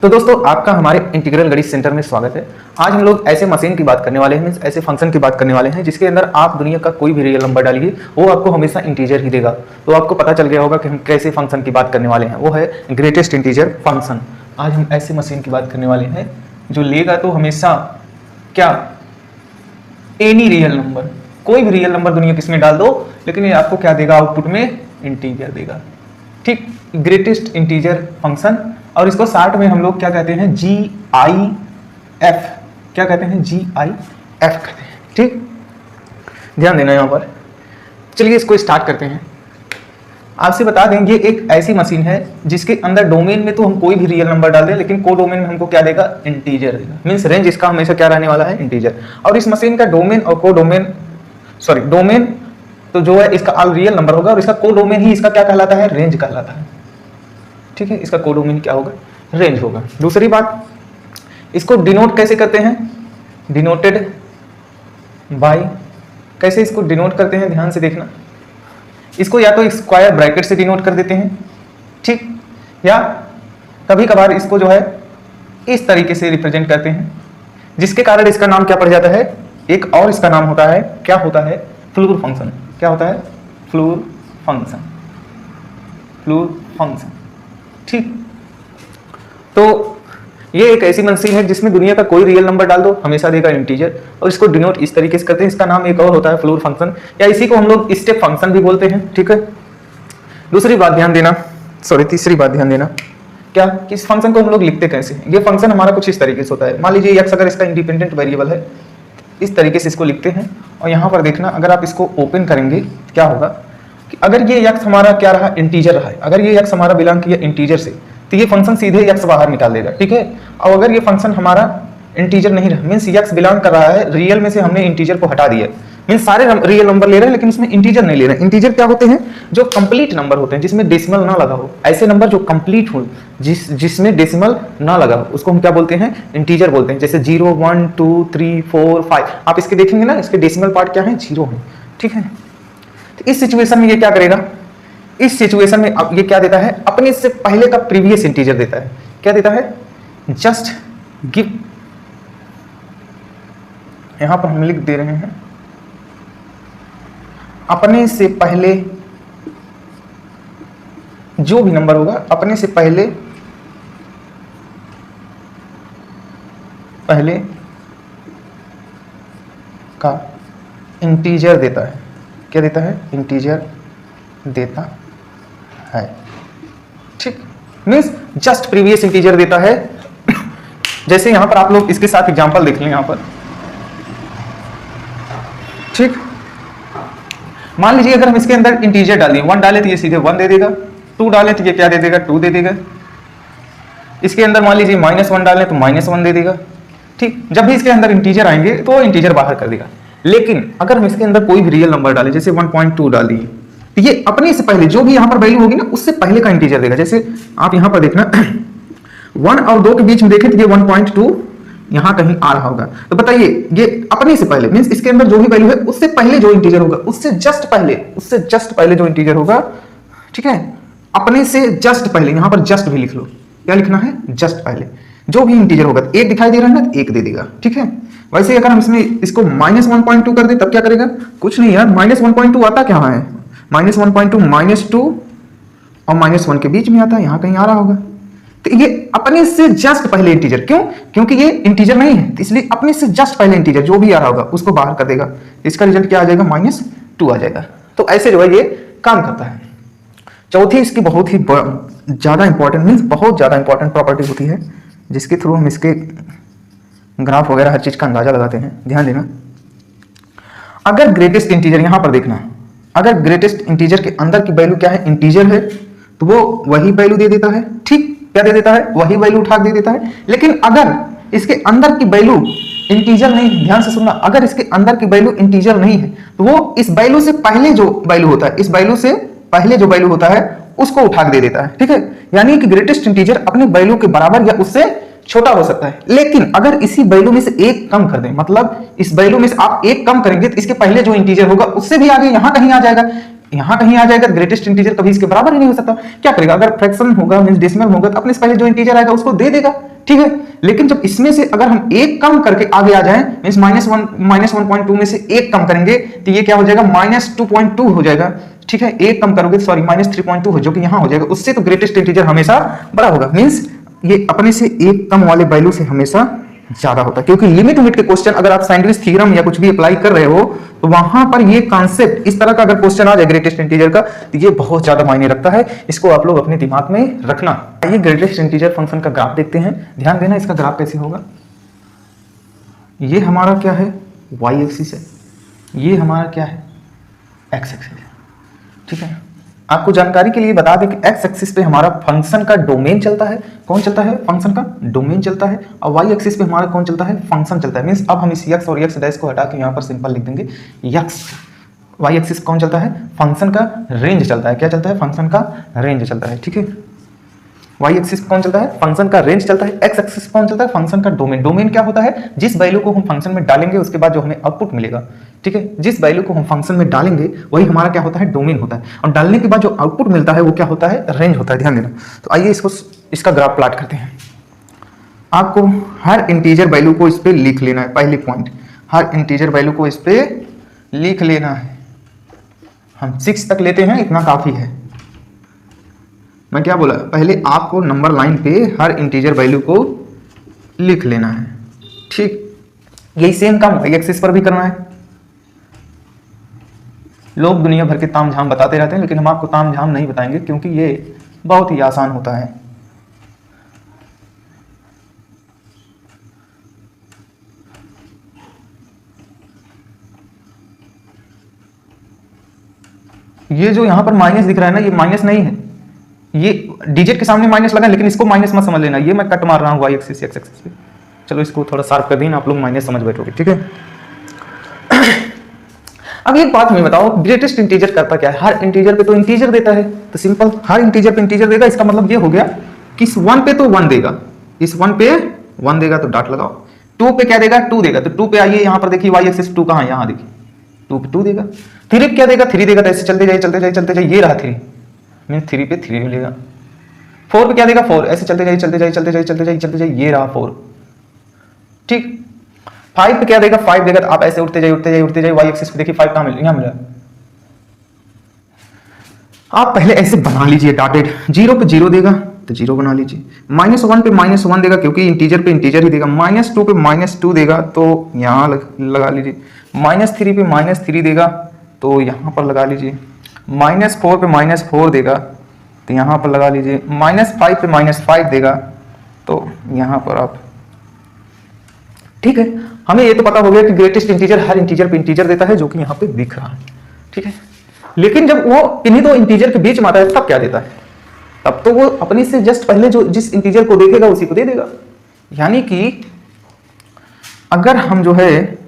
तो दोस्तों आपका हमारे इंटीग्रल गणित सेंटर में स्वागत है। आज हम लोग ऐसे मशीन की बात करने वाले हैं, मींस ऐसे फंक्शन की बात करने वाले हैं जिसके अंदर आप दुनिया का कोई भी रियल नंबर डालिए वो आपको हमेशा इंटीजर ही देगा। तो आपको पता चल गया होगा कि हम कैसे फंक्शन की बात करने वाले हैं, वो है ग्रेटेस्ट इंटीजर फंक्शन। आज हम ऐसे मशीन की बात करने वाले हैं जो लेगा तो हमेशा क्या, एनी रियल नंबर, कोई भी रियल नंबर दुनिया किसमें डाल दो लेकिन ये आपको क्या देगा, आउटपुट में इंटीजर देगा। ठीक, ग्रेटेस्ट इंटीजर फंक्शन, और इसको शॉर्ट में हम लोग क्या कहते हैं, GIF। क्या कहते हैं, GIF कहते हैं। ठीक, ध्यान देना यहाँ पर। चलिए इसको स्टार्ट करते हैं। आपसे बता देंगे एक ऐसी मशीन है जिसके अंदर डोमेन में तो हम कोई भी रियल नंबर डाल दें लेकिन को डोमेन में हमको क्या देगा, इंटीजर देगा। मीन्स रेंज इसका हमेशा क्या रहने वाला है, इंटीजर। और इस मशीन का डोमेन और को डोमेन, सॉरी डोमेन तो जो है इसका ऑल रियल नंबर होगा और इसका को डोमेन ही इसका क्या कहलाता है, रेंज कहलाता है। ठीक है, इसका को डोमेन क्या होगा, रेंज होगा। दूसरी बात, इसको डिनोट कैसे करते हैं, डिनोटेड बाय, कैसे इसको डिनोट करते हैं, ध्यान से देखना। इसको या तो स्क्वायर ब्रैकेट से डिनोट कर देते हैं, ठीक, या कभी कभार इसको जो है इस तरीके से रिप्रेजेंट करते हैं जिसके कारण इसका नाम क्या पड़ जाता है, एक और इसका नाम होता है, क्या होता है, फ्लूर फंक्शन। क्या होता है, फ्लूर फंक्शन, फ्लूर फंक्शन। ठीक, तो ये एक ऐसी मशीन है जिसमें दुनिया का कोई रियल नंबर डाल दो हमेशा देगा इंटीजर, और इसको डिनोट इस तरीके से करते हैं। इसका नाम एक और होता है फ्लूर फंक्शन, या इसी को हम लोग स्टेप फंक्शन भी बोलते हैं। ठीक है, दूसरी बात ध्यान देना, सॉरी तीसरी बात ध्यान देना, क्या कि इस फंक्शन को हम लोग लिखते कैसे हैं। ये फंक्शन हमारा कुछ इस तरीके से होता है। मान लीजिए एक्स अगर इसका इंडिपेंडेंट वेरिएबल है, इस तरीके से इसको लिखते हैं। और यहाँ पर देखना, अगर आप इसको ओपन करेंगे क्या होगा कि अगर ये एक्स हमारा क्या रहा, इंटीजर रहा है, अगर ये एक्स हमारा बिलोंग किया इंटीजर से तो ये फंक्शन सीधे एक्स बाहर निकाल देगा। ठीक है, और अगर ये फंक्शन हमारा इंटीजर नहीं रहा, मीन्स एक्स बिलोंग कर रहा है रियल में से, हमने इंटीजर को हटा दिया, मीन्स सारे रियल नंबर ले रहे हैं लेकिन उसमें इंटीजर नहीं ले रहे हैं। इंटीजर क्या होते हैं, जो कंप्लीट नंबर होते हैं जिसमें डेसिमल ना लगा हो। ऐसे नंबर जो कंप्लीट हो, जिसमें डेसिमल ना लगा हो, उसको हम क्या बोलते हैं, इंटीजर बोलते हैं। जैसे 0 1 2 3 4 5, आप इसके देखेंगे ना, इसके डेसिमल पार्ट क्या है, 0 है। ठीक है, तो इस सिचुएशन में ये क्या करेगा, इस सिचुएशन में अब ये क्या देता है, अपने से पहले का प्रीवियस इंटीजर देता है। क्या देता है, जस्ट गिव, यहां पर हम लिख दे रहे हैं अपने से पहले जो भी नंबर होगा, अपने से पहले का इंटीजर देता है। क्या देता है, इंटीजर देता है। ठीक, मीन्स जस्ट प्रीवियस इंटीजर देता है। जैसे यहां पर आप लोग इसके साथ एग्जांपल देख लें यहां पर। ठीक, मान लीजिए अगर हम इसके अंदर इंटीजर डाल दिए, 1 डाले तो ये सीधे 1 दे देगा, 2 डाले तो ये क्या दे देगा, 2 दे देगा। इसके अंदर मान लीजिए -1 डालें तो -1 दे देगा। ठीक, जब भी इसके अंदर इंटीजर आएंगे तो इंटीजर बाहर कर देगा। लेकिन अगर हम इसके अंदर कोई भी रियल नंबर डालें, जैसे 1.2 डाल दिए, तो ये अपने से पहले जो भी यहां पर वैल्यू होगी ना, उससे पहले का इंटीजर देगा। जैसे आप यहां पर देखना 1 और 2 के बीच में देखें तो ये 1.2 यहां कहीं आ रहा होगा। तो बताइए, ये अपने से पहले मींस इसके अंदर जो भी वैल्यू है उससे पहले जो इंटीजर होगा, उससे जस्ट पहले जो इंटीजर होगा। ठीक है, अपने से जस्ट पहले, यहां पर जस्ट भी लिख लो, क्या लिखना है, जस्ट पहले जो भी इंटीजर होगा। 1 दिखाई दे रहा है ना, 1 दे देगा। ठीक है, वैसे अगर हम इसमें इसको -1.2 कर दे तब क्या करेगा, कुछ नहीं यार, -1.2 आता क्या है, -1.2 -2 और -1 के बीच में आता है, यहां कहीं आ रहा होगा। तो ये अपने से जस्ट पहले इंटीजर, क्यों, क्योंकि ये इंटीजर नहीं है, इसलिए अपने से जस्ट पहले इंटीजर जो भी आ रहा होगा उसको बाहर कर देगा। इसका रिजल्ट क्या आ जाएगा, -2 आ जाएगा। तो ऐसे जो है ये काम करता है। चौथी इसकी बहुत ही ज्यादा इंपॉर्टेंट, मीन्स बहुत ज्यादा इंपॉर्टेंट प्रॉपर्टी होती है जिसके थ्रू हम इसके ग्राफ वगैरह हर चीज का अंदाजा लगाते हैं। ध्यान देना, अगर ग्रेटेस्ट इंटीजर, यहां पर देखना, अगर ग्रेटेस्ट इंटीजर के अंदर की वैल्यू क्या है, इंटीजर है, तो वो वही वैल्यू दे देता है। ठीक, क्या दे देता है, वही वैल्यू उठा दे देता है। लेकिन अगर इसके अंदर की वैल्यू इंटीजर नहीं, ध्यान से सुनना, अगर इसके अंदर की वैल्यू इंटीजर नहीं है तो वो इस वैल्यू से पहले जो वैल्यू होता है, इस वैल्यू से पहले जो वैल्यू होता है उसको उठा दे देता है। ठीक है, यानी कि ग्रेटेस्ट इंटीजर अपने वैल्यू के बराबर या उससे छोटा हो सकता है। लेकिन अगर इसी वैल्यू में से एक कम कर दें, मतलब इस वैल्यू में से आप एक कम करेंगे तो इसके पहले जो इंटीजर होगा उससे भी आगे यहां कहीं आ जाएगा। यहाँ कहीं आ जाएगा, ग्रेटेस्ट इंटीजर कभी इसके बराबर ही नहीं हो सकता। क्या करेगा, अगर फ्रैक्शन होगा मींस डेसिमल होगा तो अपने से पहले जो इंटीजर आएगा उसको दे देगा, ठीक है। लेकिन जब इसमें से अगर हम एक कम करके आगे आ जाएं, मींस -1.2 में से एक कम करेंगे तो ये क्या हो जाएगा, -2.2 हो जाएगा, ठीक है। एक कम करोगे सॉरी -3.2 हो, जो कि यहाँ हो जाएगा, उससे तो ग्रेटेस्ट इंटीजर हमेशा बड़ा होगा। मींस ये अपने से एक कम वाले वैल्यू से हमेशा ज्यादा होता है, क्योंकि लिमिट लिमिट के क्वेश्चन अगर आप सैंडविच थ्योरम या कुछ भी अप्लाई कर रहे हो तो वहां पर ये कॉन्सेप्ट इस तरह का अगर क्वेश्चन आ जाए ग्रेटेस्ट इंटीजर का तो ये बहुत ज्यादा मायने रखता है, इसको आप लोग अपने दिमाग में रखना। ये ग्रेटेस्ट इंटीजर फंक्शन का ग्राफ देखते हैं, ध्यान देना इसका ग्राफ कैसे होगा। ये हमारा क्या है, वाई एक्सिस है, ये हमारा क्या है, एक्स एक्सिस है, ठीक है। आपको जानकारी के लिए बता दें कि एक्स एक्सिस पे हमारा फंक्शन का डोमेन चलता है, कौन चलता है, फंक्शन का डोमेन चलता है, और वाई एक्सिस पे हमारा कौन चलता है, फंक्शन चलता है। मींस अब हम इस यक्स और यक्स डैश को हटा के यहाँ पर सिंपल लिख देंगे यक्स। वाई एक्सिस कौन चलता है, फंक्शन का रेंज चलता है, क्या चलता है, फंक्शन का रेंज चलता है, ठीक है। वाई एक्सिस कौन चलता है, फंक्शन का रेंज चलता है। एक्स एक्सिस कौन चलता है, फंक्शन का डोमेन। डोमेन क्या होता है, जिस वैल्यू को हम फंक्शन में डालेंगे उसके बाद जो हमें आउटपुट मिलेगा, ठीक है। जिस वैल्यू को हम फंक्शन में डालेंगे वही हमारा क्या होता है, डोमेन होता है, और डालने के बाद जो आउटपुट मिलता है वो क्या होता है, रेंज होता है, ध्यान देना। तो आइए इसका ग्राफ प्लॉट करते हैं। आपको हर इंटीजर वैल्यू को इस पे लिख लेना है, पहली पॉइंट, हर इंटीजर वैल्यू को इस पे लिख लेना है। हम 6 तक लेते हैं, इतना काफी है। मैं क्या बोला, पहले आपको नंबर लाइन पे हर इंटीजर वैल्यू को लिख लेना है, ठीक। यही सेम काम वाई एक्सिस पर भी करना है। लोग दुनिया भर के ताम झाम बताते रहते हैं, लेकिन हम आपको ताम झाम नहीं बताएंगे क्योंकि ये बहुत ही आसान होता है। ये जो यहां पर माइनस दिख रहा है ना, ये माइनस नहीं है, ये डिजिट के सामने माइनस लगा, लेकिन इसको माइनस मत समझ लेना, ये मैं कट मार रहा हूँ वाई एक्सिस एक्स एक्सिस पे। चलो इसको थोड़ा शार्प कर देना, आप लोग माइनस समझ बैठोगे, ठीक है। अब एक बात मैं बताओ, ग्रेटेस्ट इंटीजर करता क्या है, हर इंटीजर पे तो इंटीजर देता है, तो सिंपल हर इंटीजर पे इंटीजर देगा, इसका मतलब ये हो गया कि इस 1 पे तो 1 देगा, इस 1 पे 1 देगा तो डॉट लगाओ। 2 पे क्या देगा, 2 देगा, तो 2 पे आइए यहाँ पर देखिए वाई एक्सिस 2 कहाँ है, यहाँ देखिए 2 पे 2 देगा। 3 पे क्या देगा, 3 देगा, तो ऐसे चलते जाइए चलते जाइए चलते जाइए, ये रहा 3 मीन 3 पे 3 मिलेगा। 4 पे क्या देगा, 4, ऐसे चलते जाइए चलते जाइए चलते जाइए चलते जाइए चलते जाइए, ये रहा 4, ठीक। 5 पे क्या देगा, 5 देगा, तो आप ऐसे उठते जाइए उठते जाइए उठते जाइए, वाई एक्सिस पे देखिए 5 कहाँ मिल, यहाँ मिला। आप पहले ऐसे बना लीजिए डॉटेड। 0 पे 0 देगा तो 0 बना लीजिए, -1 पे -1 देगा क्योंकि इंटीजर पे इंटीजर ही देगा, -2 पे -2 देगा तो यहाँ लगा लीजिए, -3 पे -3 देगा तो यहाँ पर लगा लीजिए, -4 पे -4 देगा तो यहाँ पर लगा लीजिए, -5 पे -5 देगा तो यहाँ पर आप, ठीक है। हमें ये तो पता हो गया कि ग्रेटेस्ट इंटीजर हर इंटीजर पे इंटीजर देता है, जो कि यहाँ पे दिख रहा है, ठीक है। लेकिन जब वो इन्हीं दो इंटीजर के बीच में आता है तब क्या देता है, तब तो वो अपने से जस्ट पहले जो जिस इंटीजर को देखेगा उसी को दे देगा। यानी कि अगर हम जो है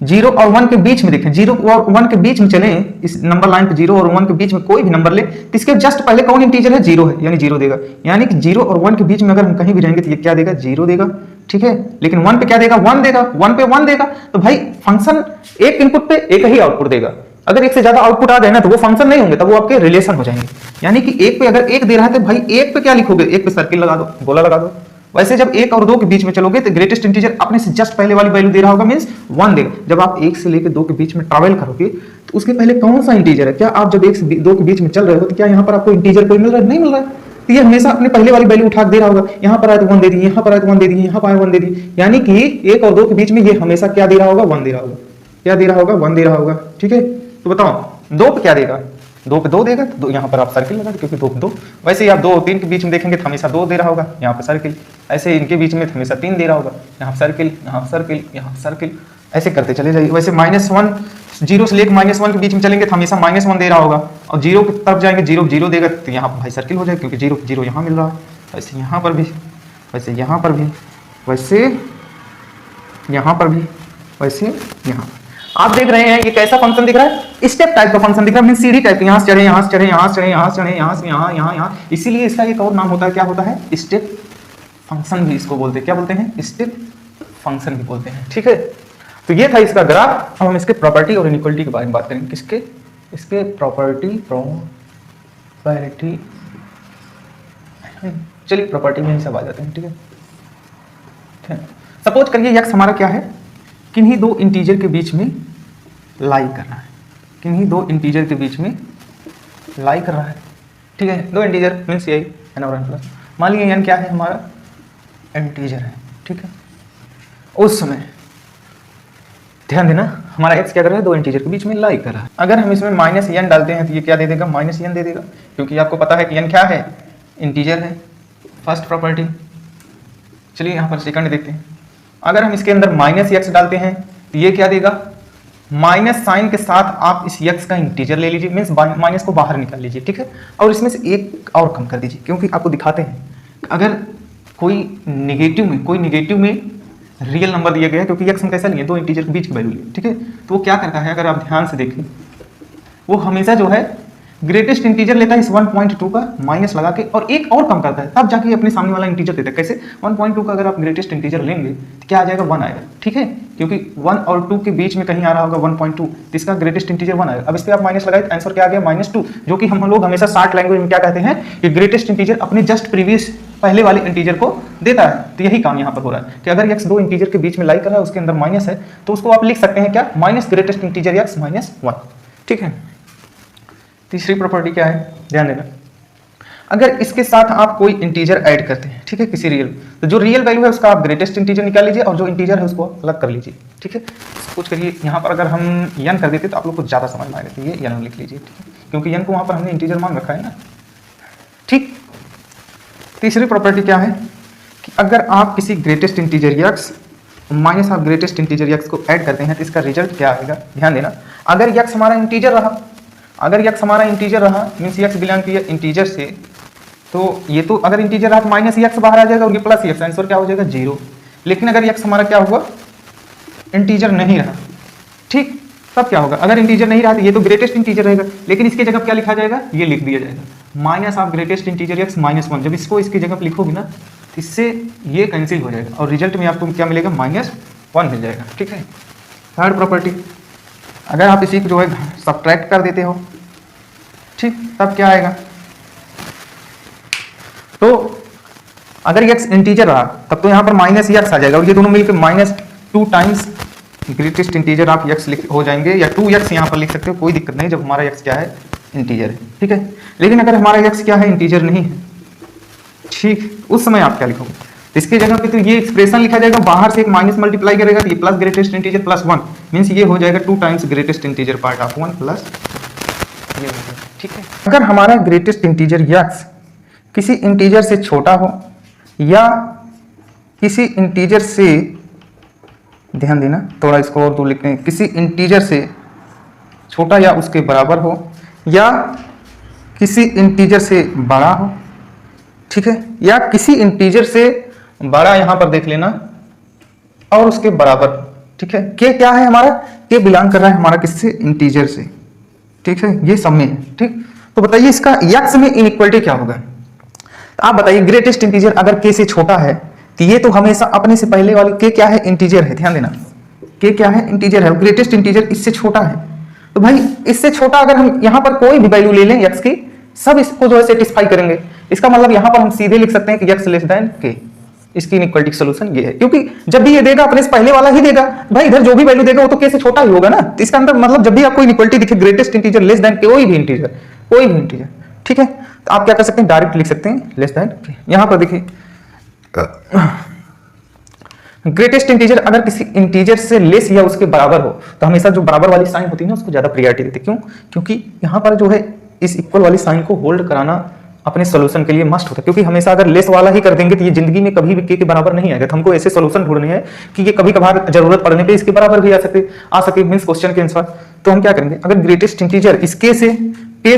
0 और 1 के बीच में देखें, 0 और 1 के बीच में चलें, इस नंबर लाइन पे 0 और 1 के बीच में कोई भी नंबर ले तो इसके जस्ट पहले कौन इंटीजर है, 0 है, यानी 0 देगा। यानी कि 0 और 1 के बीच में अगर हम कहीं भी रहेंगे तो ये क्या देगा, 0 देगा, ठीक है। लेकिन 1 पे क्या देगा, 1 देगा, 1 पे 1 देगा, तो भाई फंक्शन एक इनपुट पे एक ही आउटपुट देगा। अगर एक से ज्यादा आउटपुट आ गए ना तो वो फंक्शन नहीं होंगे, तब वो आपके रिलेशन हो जाएंगे। यानी कि एक पे अगर एक दे रहा है तो भाई एक पे क्या लिखोगे, एक पे सर्किल लगा दो, गोला लगा दो। वैसे जब 1 और 2 के बीच में चलोगे तो ग्रेटेस्ट इंटीजर अपने से जस्ट पहले वाली वैल्यू दे रहा होगा, मींस 1 देगा। जब आप 1 से लेकर 2 के बीच में ट्रैवल करोगे तो उसके पहले कौन सा इंटीजर है, क्या आप जब 1 से 2 के बीच में चल रहे हो तो क्या यहाँ पर आपको इंटीजर कोई मिल रहा है, नहीं मिल रहा है, तो ये हमेशा अपने पहले वाली वैल्यू उठा दे रहा होगा। यहाँ पर आए तो 1 दे दी, यहाँ पर आए तो 1 दे दी, यहाँ पर आए 1 दे दी। यानी कि 1 और 2 के बीच में ये हमेशा क्या दे रहा होगा, 1 दे रहा होगा, क्या दे रहा होगा, 1 दे रहा होगा, ठीक है। तो बताओ 2 पे क्या देगा, 2 पे 2 देगा, तो यहाँ पर आप सर्किल लगा दो क्योंकि 2 पे 2। वैसे ही आप 2 और 3 के बीच में देखेंगे तो हमेशा 2 दे रहा होगा, यहाँ पे सर्किल। ऐसे इनके बीच में हमेशा 3 दे रहा होगा, यहाँ सर्किल, यहाँ सर्किल, यहाँ सर्किल, ऐसे करते चले जाइए। वैसे -1 0 से लेकर -1 के बीच में चलेंगे तो हमेशा -1 दे रहा होगा, और 0 की तरफ जाएंगे 0 0 देगा तो यहाँ पर भाई सर्किल हो जाएगा क्योंकि 0 0 यहाँ मिल रहा है। वैसे यहाँ पर भी, वैसे यहाँ पर भी, वैसे यहाँ पर भी, वैसे यहाँ। आप देख रहे हैं ये कैसा फंक्शन दिख रहा है, स्टेप टाइप का फंक्शन दिख रहा है, मीन सीढ़ी टाइप। यहाँ से चढ़े, यहाँ से चढ़े, यहाँ से चढ़े, यहाँ से चढ़े, यहाँ से यहाँ, यहाँ यहाँ। इसीलिए इसका एक और नाम होता है, क्या होता है, स्टेप फंक्शन भी इसको बोलते हैं। क्या बोलते हैं, स्टेप फंक्शन भी बोलते हैं, ठीक है। तो ये था इसका ग्राफ। अब हम इसके प्रॉपर्टी और इनइक्वालिटी के बारे में बात करेंगे, किसके, इसके प्रॉपर्टी चलिए प्रॉपर्टी में ही सब आ जाते हैं, ठीक है। सपोज करिए x हमारा क्या है, किन्हीं दो इंटीजर के बीच में लाई कर रहा है, किन्हीं दो इंटीजर के बीच में लाई कर रहा है, ठीक है। दो इंटीजर मीन्स यही n और n प्लस, मान लीजिए n क्या है हमारा, इंटीजर है, ठीक है। उस समय ध्यान देना हमारा x क्या कर रहा है, दो इंटीजर के बीच में लाई कर रहा है। अगर हम इसमें माइनस n डालते हैं तो ये क्या दे देगा, माइनस n दे देगा, क्योंकि आपको पता है कि n क्या है, इंटीजर है, फर्स्ट प्रॉपर्टी। चलिए यहाँ पर सेकंड देखते हैं। अगर हम इसके अंदर माइनस x डालते हैं तो ये क्या देगा, माइनस साइन के साथ आप इस x का इंटीजर ले लीजिए, मीन्स माइनस को बाहर निकाल लीजिए, ठीक है। और इसमें से एक और कम कर दीजिए, क्योंकि आपको दिखाते हैं अगर कोई निगेटिव में रियल नंबर दिया गया है, क्योंकि x हम कैसा लिए, दो इंटीजर के बीच की वैल्यू लिए, ठीक है। तो वो क्या करता है, अगर आप ध्यान से देखें, वो हमेशा जो है ग्रेटेस्ट इंटीजर लेता है इस 1.2 का माइनस लगा के और एक और कम करता है, तब जाके अपने सामने वाला इंटीजर देता है। कैसे, 1.2 का अगर आप ग्रेटेस्ट इंटीजर लेंगे तो क्या आ जाएगा, 1 आएगा, ठीक है, क्योंकि 1 और 2 के बीच में कहीं आ रहा होगा 1.2, तो इसका ग्रेटेस्ट इंटीजर 1 आएगा। अब इस पर आप माइनस लगाए तो आंसर क्या आ गया, -2, जो कि हम लोग हमेशा शार्ट लैंग्वेज में क्या कहते हैं कि ग्रेटेस्ट इंटीजर अपने जस्ट प्रीवियस पहले वाले इंटीजर को देता है। तो यही काम यहाँ पर हो रहा है कि अगर x दो इंटीजर के बीच में लाई कर रहा है, उसके अंदर माइनस है, तो उसको आप लिख सकते हैं क्या, माइनस ग्रेटेस्ट इंटीजर x -1, ठीक है। तीसरी प्रॉपर्टी क्या है, ध्यान देना, अगर इसके साथ आप कोई इंटीजर ऐड करते हैं, ठीक है, किसी रियल, तो जो रियल वैल्यू है उसका आप ग्रेटेस्ट इंटीजर निकाल लीजिए और जो इंटीजर है उसको अलग कर लीजिए, ठीक है। कुछ करिए यहाँ पर अगर हम n कर देते तो आप लोग को ज़्यादा समझ में आएगा, तो ये n लिख लीजिए, ठीक है, क्योंकि n को वहाँ पर हमने इंटीजर मान रखा है ना, ठीक। तीसरी प्रॉपर्टी क्या है कि अगर आप किसी ग्रेटेस्ट इंटीजर x माइनस आप ग्रेटेस्ट इंटीजर x को ऐड करते हैं तो इसका रिजल्ट क्या आएगा, ध्यान देना। अगर x हमारा इंटीजर रहा, मीन्स x बिलोंग किया इंटीजर से, तो ये तो अगर इंटीजर रहा तो माइनस x बाहर आ जाएगा और ये प्लस x, आंसर क्या हो जाएगा, 0। लेकिन अगर x हमारा क्या हुआ, इंटीजर नहीं रहा, ठीक, तब क्या होगा, अगर इंटीजर नहीं रहा तो ये तो ग्रेटेस्ट इंटीजर रहेगा, लेकिन इसके जगह क्या लिखा जाएगा, ये लिख दिया जाएगा माइनस आप ग्रेटेस्ट इंटीजर x -1। जब इसको इसकी जगह पर लिखोगे ना तो इससे ये कैंसिल हो जाएगा और रिजल्ट में आपको क्या मिलेगा, -1 मिल जाएगा, ठीक है। थर्ड प्रॉपर्टी, अगर आप इसी को जो है सब्ट्रैक्ट कर देते हो, ठीक, तब क्या आएगा, तो अगर x इंटीजर रहा तब तो यहाँ पर -x आ जाएगा और ये दोनों मिलकर -2 टाइम्स ग्रेटेस्ट इंटीजर आप x हो जाएंगे, या 2x यहाँ पर लिख सकते हो, कोई दिक्कत नहीं, जब हमारा x क्या है, इंटीजर है, ठीक है। लेकिन अगर हमारा x क्या है, इंटीजर नहीं है, ठीक, उस समय आप क्या लिखोगे, इसकी जगह पे तो ये एक्सप्रेशन लिखा जाएगा, बाहर से एक माइनस मल्टीप्लाई करेगा तो ये प्लस ग्रेटेस्ट इंटीजर +1, मीन्स ये हो जाएगा 2 times greatest integer part of 1 plus ये, ठीक है। अगर हमारा ग्रेटेस्ट इंटीजर x किसी इंटीजर से छोटा हो या किसी इंटीजर से, ध्यान देना थोड़ा इसको और दो लिखते हैं, किसी इंटीजर से छोटा या उसके बराबर हो या किसी इंटीजर से बड़ा हो, ठीक है, या किसी इंटीजर से बड़ा, यहां पर देख लेना, और उसके बराबर, ठीक है। के क्या है हमारा, के बिलोंग कर रहा है हमारा किससे, इंटीजर से, ठीक है, ये सब में है, ठीक। तो बताइए इसका x में इनइक्वालिटी क्या होगा, तो आप बताइए ग्रेटेस्ट इंटीजर अगर k से छोटा है तो ये तो हमेशा अपने से पहले वाली k क्या है, इंटीजर है, ध्यान देना, k क्या है, इंटीजर है, ग्रेटेस्ट इंटीजर इससे छोटा है, तो भाई इससे छोटा अगर हम यहाँ पर कोई भी वैल्यू ले लें x की, सब इसको जो है सेटिस्फाई करेंगे। इसका मतलब यहाँ पर हम सीधे लिख सकते हैं कि x लेस देन k, इसकी इनइक्वालिटी का सॉल्यूशन ये है, क्योंकि जब भी ये देगा अपने से पहले वाला ही देगा, भाई इधर जो भी वैल्यू देगा वो तो k से छोटा ही होगा ना, तो इसका अंदर मतलब जब भी आपको इनइक्वालिटी दिखे ग्रेटेस्ट इंटीजर लेस देन कोई भी इंटीजर, ठीक है, तो आप क्या कर सकते हैं, डायरेक्ट लिख सकते हैं लेस देन k। यहाँ पर देखिए ग्रेटेस्ट इंटीजर अगर किसी इंटीजर से लेस या उसके बराबर हो तो हमेशा जो बराबर वाली साइन होती है ना उसको ज्यादा प्रायोरिटी देते, क्यों, क्योंकि यहाँ पर जो है इस इक्वल वाली साइन को होल्ड कराना अपने सोल्यूशन के लिए मस्ट होता है, क्योंकि हमेशा अगर लेस वाला ही कर देंगे तो ये जिंदगी में कभी भी k के बराबर नहीं आएगा। तो हमको ऐसे सोल्यूशन ढूंढने हैं कि ये कभी कभार जरूरत पड़ने पे इसके बराबर भी आ सके मींस क्वेश्चन के आंसर। तो हम क्या करेंगे, अगर ग्रेटेस्ट इंटीजर इस k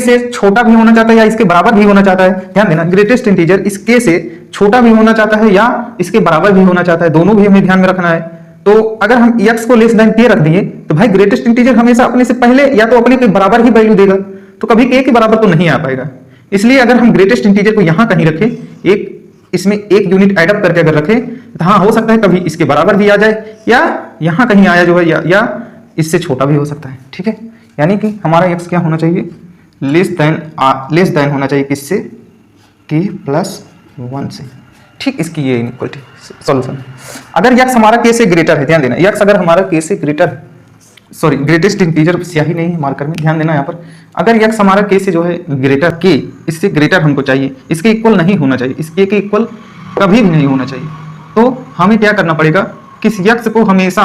से छोटा भी होना चाहता है या इसके बराबर भी होना चाहता है, ध्यान देना ग्रेटेस्ट इंटीजर इस k से छोटा भी होना चाहता है या इसके बराबर भी होना चाहता है, दोनों भी हमें ध्यान में रखना है। तो अगर हम x को लेस देन k रख दिए तो भाई ग्रेटेस्ट इंटीजर हमेशा अपने से पहले या तो अपने के बराबर ही वैल्यू देगा, तो कभी k के बराबर तो नहीं आ पाएगा। इसलिए अगर हम ग्रेटेस्ट इंटीजर को यहां कहीं रखें, एक इसमें एक यूनिट ऐड अप करके अगर रखें तो हाँ हो सकता है कभी इसके बराबर भी आ जाए या यहां कहीं आया जो है या इससे छोटा भी हो सकता है, ठीक है। यानी कि हमारा x क्या होना चाहिए, लेस देन होना चाहिए किससे, k प्लस 1 से। ठीक, इसकी ये इनइक्वालिटी सॉल्यूशन। अगर x हमारा k से ग्रेटर है, ध्यान देना, x अगर हमारा k से ग्रेटर, सॉरी ग्रेटेस्ट इंटीजर स्याही नहीं है मार्कर में, ध्यान देना यहाँ पर, अगर x हमारा k से जो है ग्रेटर, k इससे ग्रेटर हमको चाहिए, इसके इक्वल नहीं होना चाहिए, इसके के इक्वल कभी भी नहीं होना चाहिए, तो हमें क्या करना पड़ेगा, किस x को हमेशा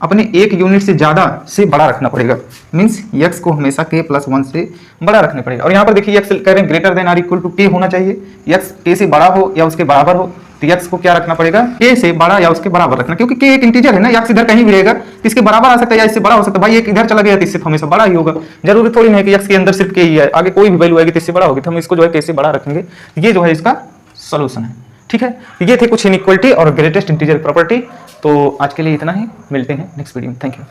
अपने एक यूनिट से ज्यादा से बड़ा रखना पड़ेगा। मींस x को हमेशा k प्लस 1 से बड़ा रखना पड़ेगा। और यहाँ पर देखिए x कह रहे हैं greater than or equal to k होना चाहिए, x k से बड़ा हो या उसके बराबर हो, तो x को क्या रखना पड़ेगा, k से बड़ा या उसके बराबर रखना, क्योंकि k एक इंटीजर है ना, x इधर कहीं भी रहेगा इसके बराबर आ सकता है या इससे बड़ा हो सकता है। भाई एक इधर चला गया तो इससे हमेशा बड़ा ही होगा, जरूरी थोड़ी नहीं कि x के अंदर सिर्फ k ही है, आगे कोई भी वैल्यू आएगी तो इससे बड़ा होगी, तो हम इसको जो है k से बड़ा रखेंगे। ये जो है इसका सोल्यूशन है। ठीक है, ये थे कुछ इनइक्वालिटी और ग्रेटेस्ट इंटीजर प्रॉपर्टी। तो आज के लिए इतना ही, मिलते हैं नेक्स्ट वीडियो में। Thank you.